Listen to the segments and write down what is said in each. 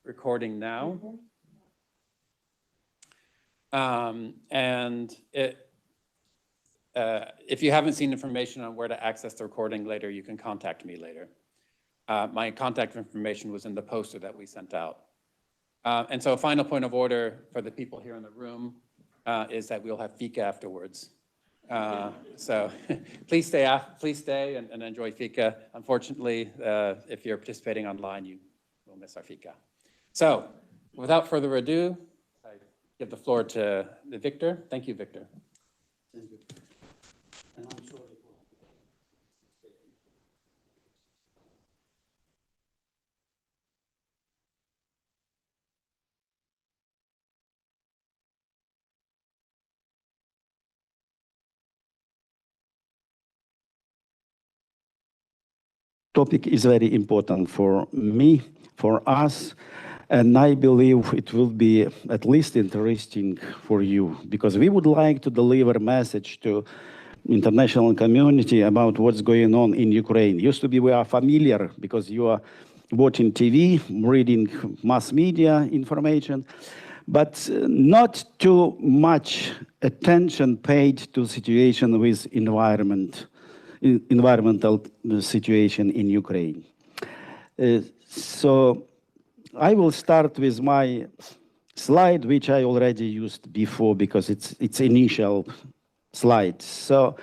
recording now. If you haven't seen information on where to access the recording later, you can contact me later. My contact information was in the poster that we sent out. And so a final point of order for the people here in the room is that we'll have fika afterwards. So please stay and enjoy fika. Unfortunately, if you're participating online, you will miss our fika. So without further ado, I give the floor to Victor. Thank you, Victor. Thank you. And I'm sorry. Topic is very important for me, for us, and I believe it will be at least interesting for you, because we would like to deliver a message to international community about what's going on in Ukraine. Used to be we are familiar because you are watching TV, reading mass media information, but not too much attention paid to situation with environmental situation in Ukraine. So I will start with my slide, which I already used before because it's initial slide. So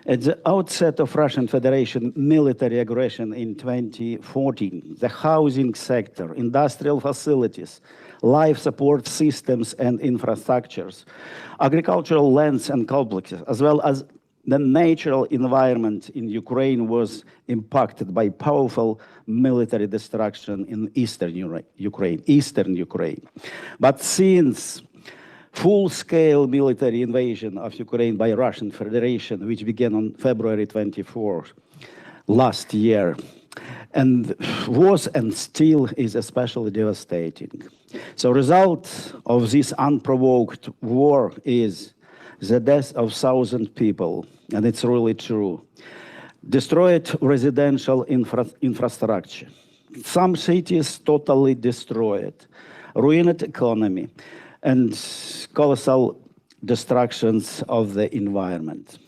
at the outset of Russian Federation military aggression in 2014, the housing sector, industrial facilities, life support systems and infrastructures, agricultural lands and complexes, as well as the natural environment in Ukraine was impacted by powerful military destruction in eastern Ukraine. But since full-scale military invasion of Ukraine by Russian Federation, which began on February 24 last year, and was and still is especially devastating. So result of this unprovoked war is the death of 1,000 people, and it's really true. Destroyed residential infrastructure. Some cities totally destroyed. Ruined economy and colossal destructions of the environment.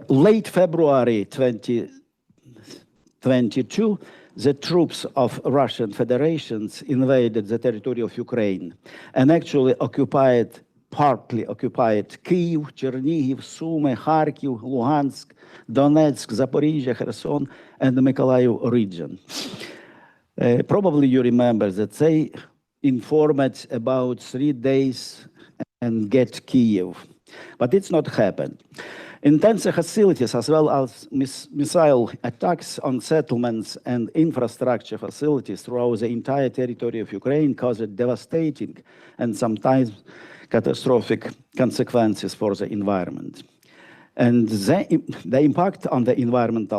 Late February 2022, the troops of Russian Federation invaded the territory of Ukraine and actually partly occupied Kyiv, Chernihiv, Sumy, Kharkiv, Luhansk, Donetsk, Zaporizhia, Kherson, and the Mykolaiv region. Probably you remember that they informed about 3 days and get Kyiv, but it's not happened. Intense hostilities as well as missile attacks on settlements and infrastructure facilities throughout the entire territory of Ukraine caused devastating and sometimes catastrophic consequences for the environment. And the impact on the environment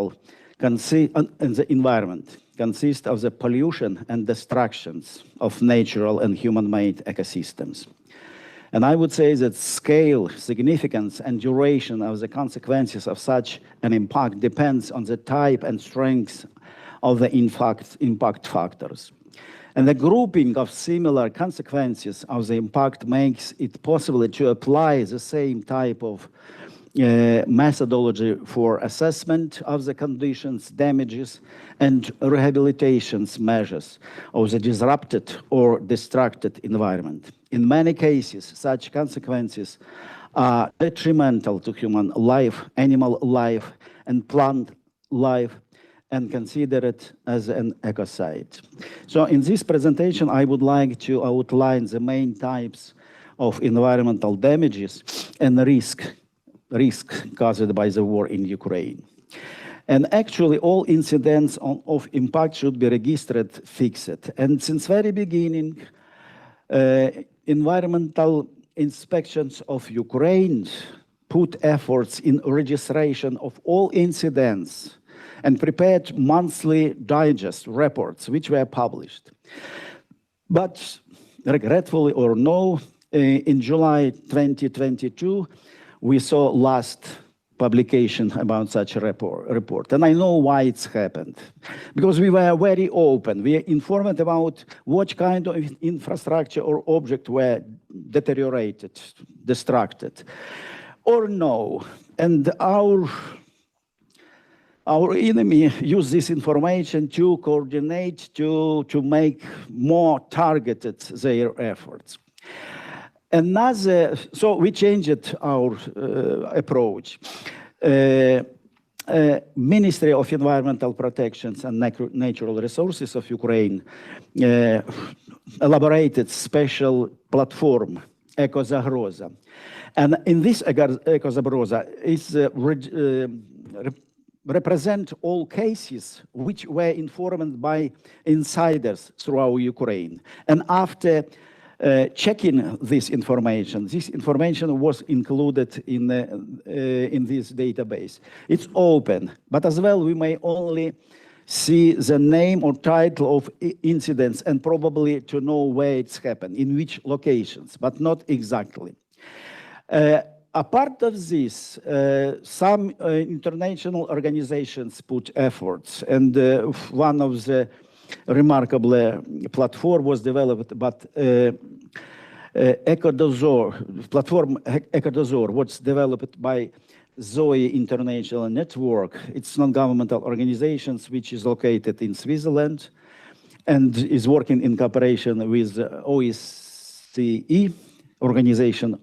consists of the pollution and destructions of natural and human-made ecosystems. And I would say that scale, significance, and duration of the consequences of such an impact depends on the type and strength of the impact factors. And the grouping of similar consequences of the impact makes it possible to apply the same type of methodology for assessment of the conditions, damages, and rehabilitation measures of the disrupted or destructed environment. In many cases, such consequences are detrimental to human life, animal life, and plant life, and considered as an ecocide. So in this presentation, I would like to outline the main types of environmental damages and risk caused by the war in Ukraine. And actually, all incidents of impact should be registered, fixed. And since very beginning, environmental inspections of Ukraine put efforts in registration of all incidents and prepared monthly digest reports, which were published. But regretfully or no, in July 2022, we saw last publication about such a report. And I know why it's happened. Because we were very open. We informed about what kind of infrastructure or object were deteriorated, destructed, or no. And our enemy used this information to coordinate, to make more targeted their efforts. So we changed our approach. Ministry of Environmental Protection and Natural Resources of Ukraine elaborated special platform, Eco-Zagroza. And in this Eco-Zagroza is represent all cases which were informed by insiders throughout Ukraine. And after checking this information was included in this database. It's open, but as well we may only see the name or title of incidents and probably to know where it's happened, in which locations, but not exactly. Apart of this, some international organizations put efforts, and one of the remarkable platform was developed, but platform Eco-Dozor was developed by ZOE International Network. It's non-governmental organizations which is located in Switzerland and is working in cooperation with OSCE, Organization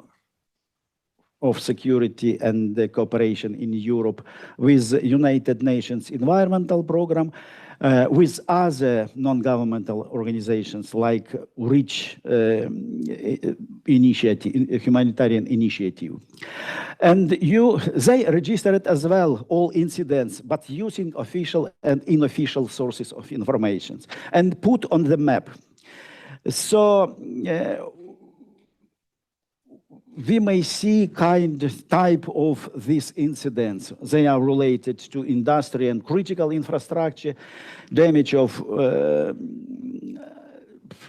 of Security and Cooperation in Europe, with United Nations Environmental Program, with other non-governmental organizations like REACH initiative, humanitarian initiative. And they registered as well all incidents, but using official and unofficial sources of information and put on the map. So we may see type of these incidents. They are related to industry and critical infrastructure, damage of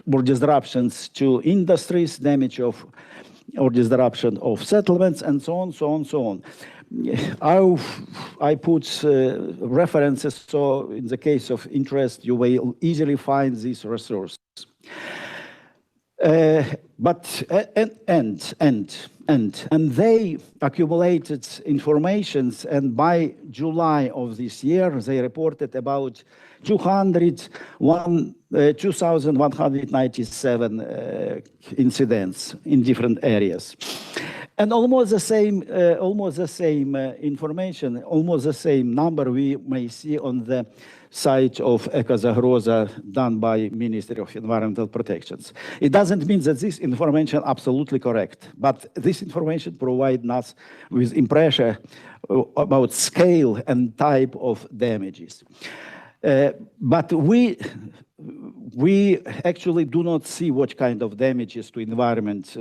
or disruptions to industries, damage of or disruption of settlements, and so on, so on, so on. I put references, so in the case of interest, you will easily find these resources. And they accumulated informations, and by July of this year, they reported about 2,197 incidents in different areas. And almost the same information, almost the same number we may see on the site of Eco-Zagroza done by Ministry of Environmental Protection. It doesn't mean that this information is absolutely correct, but this information provides us with impression about scale and type of damages. But we actually do not see what kind of damages to environment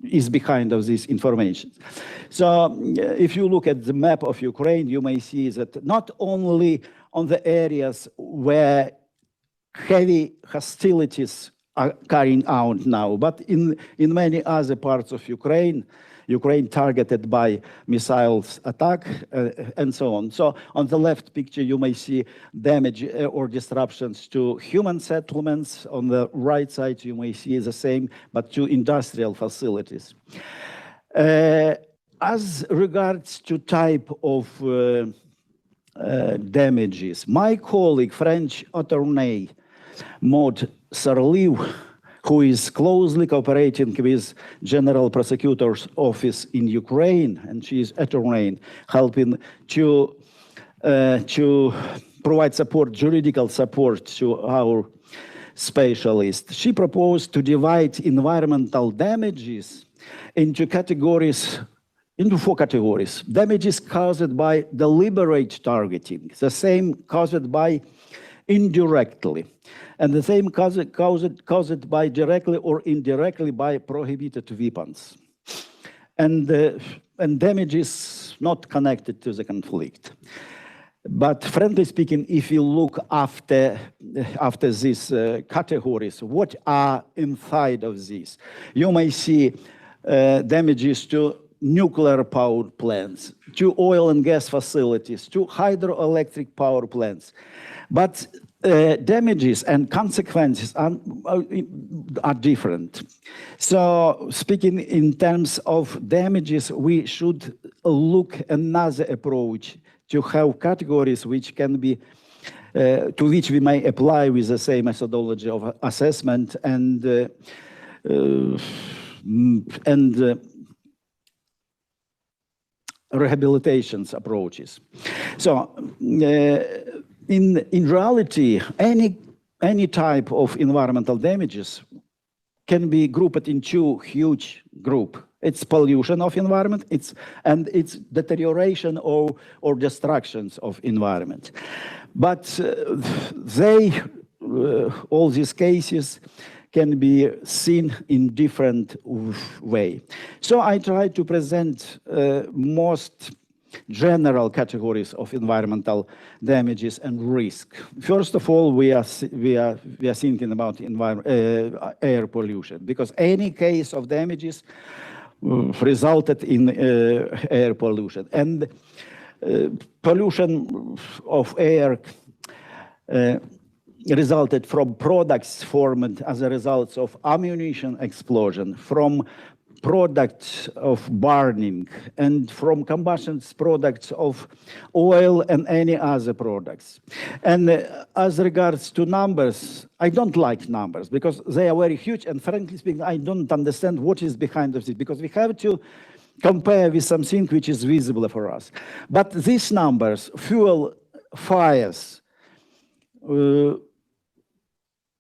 is behind of this information. So if you look at the map of Ukraine, you may see that not only on the areas where heavy hostilities are carrying out now, but in many other parts of Ukraine targeted by missiles attack and so on. So on the left picture, you may see damage or disruptions to human settlements. On the right side, you may see the same, but to industrial facilities. As regards to type of damages, my colleague, French attorney Maud Sarlieu, who is closely cooperating with General Prosecutor's Office in Ukraine, and she is attorney, helping to provide support, juridical support to our specialists. She proposed to divide environmental damages into four categories. Damages caused by deliberate targeting, the same caused by indirectly, and the same caused by directly or indirectly by prohibited weapons, and damages not connected to the conflict. But frankly speaking, if you look after these categories, what are inside of these, you may see damages to nuclear power plants, to oil and gas facilities, to hydroelectric power plants. But damages and consequences are different. So speaking in terms of damages, we should look another approach to have categories which can be to which we may apply with the same methodology of assessment and rehabilitations approaches. So in reality, any type of environmental damages can be grouped in two huge groups. It's pollution of environment, and it's deterioration or destructions of environment. But all these cases can be seen in different way. So I try to present most general categories of environmental damages and risk. First of all, we are thinking about air pollution, because any case of damages resulted in air pollution. And pollution of air resulted from products formed as a result of ammunition explosion, from products of burning, and from combustion products of oil and any other products. And as regards to numbers, I don't like numbers because they are very huge, and frankly speaking, I don't understand what is behind of it, because we have to compare with something which is visible for us. But these numbers, fuel, fires,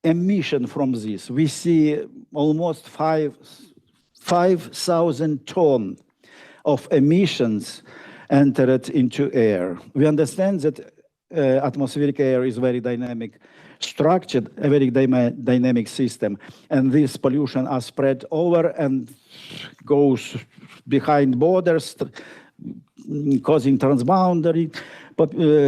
emission from this, we see almost 5,000 tons of emissions entered into air. We understand that atmospheric air is very dynamic structured, a very dynamic system, and this pollution are spread over and goes behind borders, causing transboundary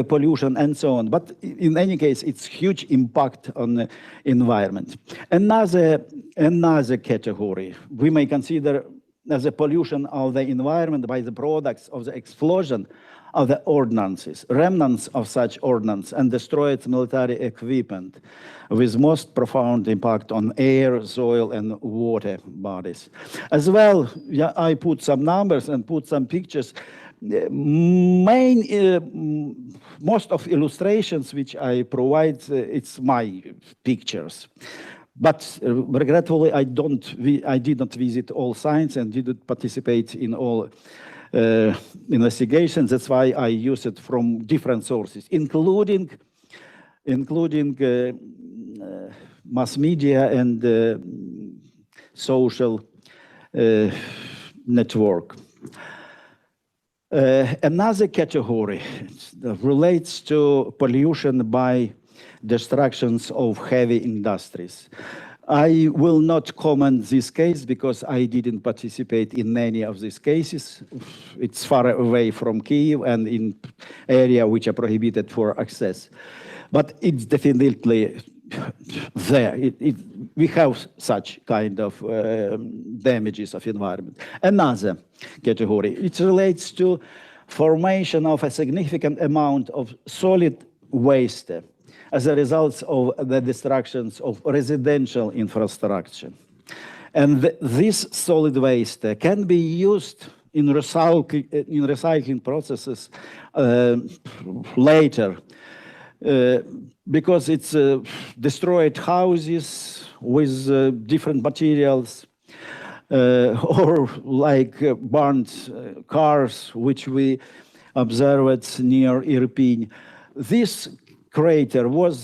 pollution and so on. But in any case, it's huge impact on the environment. Another category we may consider as a pollution of the environment by the products of the explosion of the ordnances, remnants of such ordnance and destroyed military equipment, with most profound impact on air, soil, and water bodies. As well, yeah, I put some numbers and put some pictures. Most of illustrations which I provide, it's my pictures. But regretfully, I did not visit all sites and didn't participate in all investigations. That's why I use it from different sources, including mass media and social network. Another category relates to pollution by destructions of heavy industries. I will not comment this case because I didn't participate in any of these cases. It's far away from Kyiv and in area which are prohibited for access. But it's definitely there. We have such kind of damages of environment. Another category, it relates to formation of a significant amount of solid waste as a result of the destructions of residential infrastructure. And this solid waste can be used in recycling processes later, because it's destroyed houses with different materials, or like burnt cars, which we observed near Irpin. This crater was